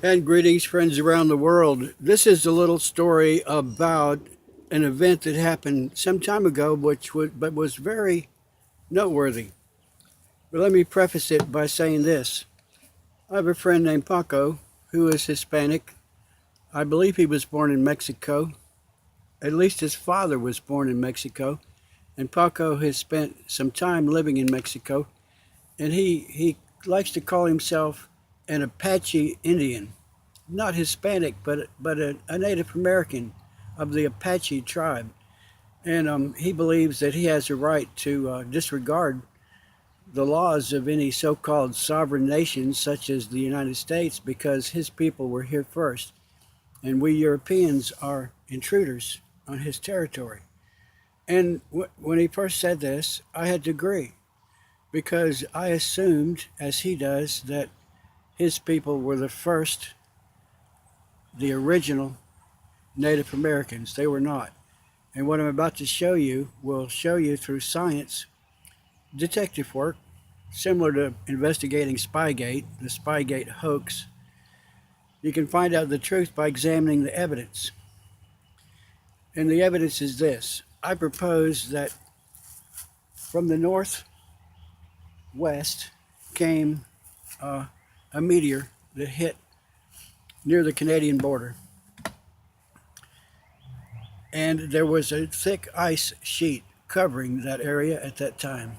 And greetings, friends around the world. This is a little story about an event that happened some time ago, but was very noteworthy. But let me preface it by saying this. I have a friend named Paco who is Hispanic. I believe he was born in Mexico. At least his father was born in Mexico. And Paco has spent some time living in Mexico. And he likes to call himself an Apache Indian. Not Hispanic, but a Native American of the Apache tribe. And he believes that he has a right to disregard the laws of any so-called sovereign nations such as the United States because his people were here first. And we Europeans are intruders on his territory. And when he first said this, I had to agree because I assumed, as he does, that his people were the first, the original Native Americans. They were not. And what I'm about to show you will show you through science, detective work, similar to investigating Spygate, the Spygate hoax. You can find out the truth by examining the evidence. And the evidence is this. I propose that from the northwest came a meteor that hit near the Canadian border. And there was a thick ice sheet covering that area at that time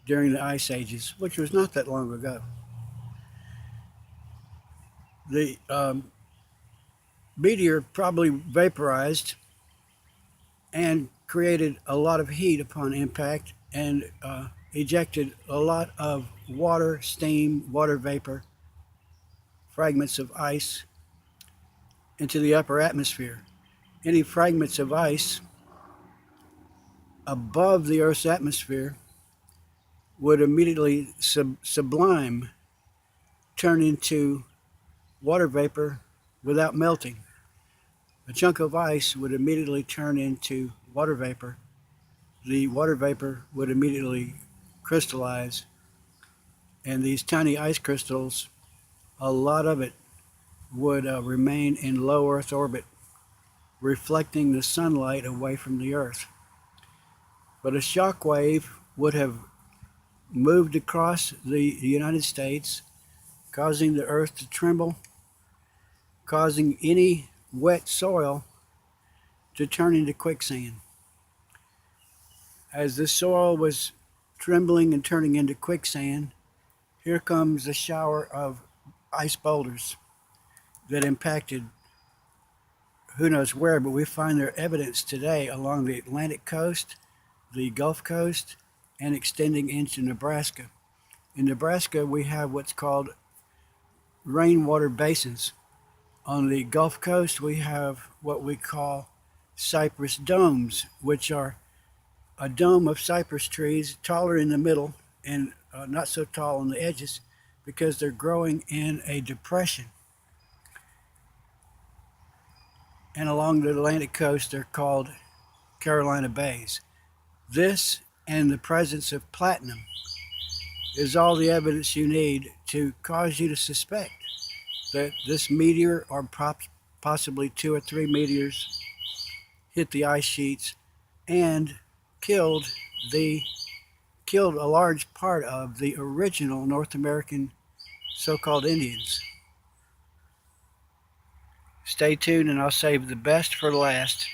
during the ice ages, which was not that long ago. The meteor probably vaporized and created a lot of heat upon impact and ejected a lot of water, steam, water vapor, fragments of ice into the upper atmosphere. Any fragments of ice above the Earth's atmosphere would immediately sublime, turn into water vapor without melting. A chunk of ice would immediately turn into water vapor. The water vapor would immediately crystallize, and these tiny ice crystals, a lot of it would remain in low Earth orbit, reflecting the sunlight away from the Earth. But a shock wave would have moved across the United States, causing the Earth to tremble, causing any wet soil to turn into quicksand. As the soil was trembling and turning into quicksand, here comes a shower of ice boulders that impacted who knows where, but we find their evidence today along the Atlantic coast, the Gulf Coast, and extending into Nebraska. In Nebraska, we have what's called rainwater basins. On the Gulf Coast, we have what we call Cypress domes, which are a dome of cypress trees, taller in the middle and not so tall on the edges because they're growing in a depression. And along the Atlantic coast, they're called Carolina Bays. This and the presence of platinum is all the evidence you need to cause you to suspect that this meteor or possibly 2 or 3 meteors hit the ice sheets and killed a large part of the original North American so-called Indians. Stay tuned and I'll save the best for last.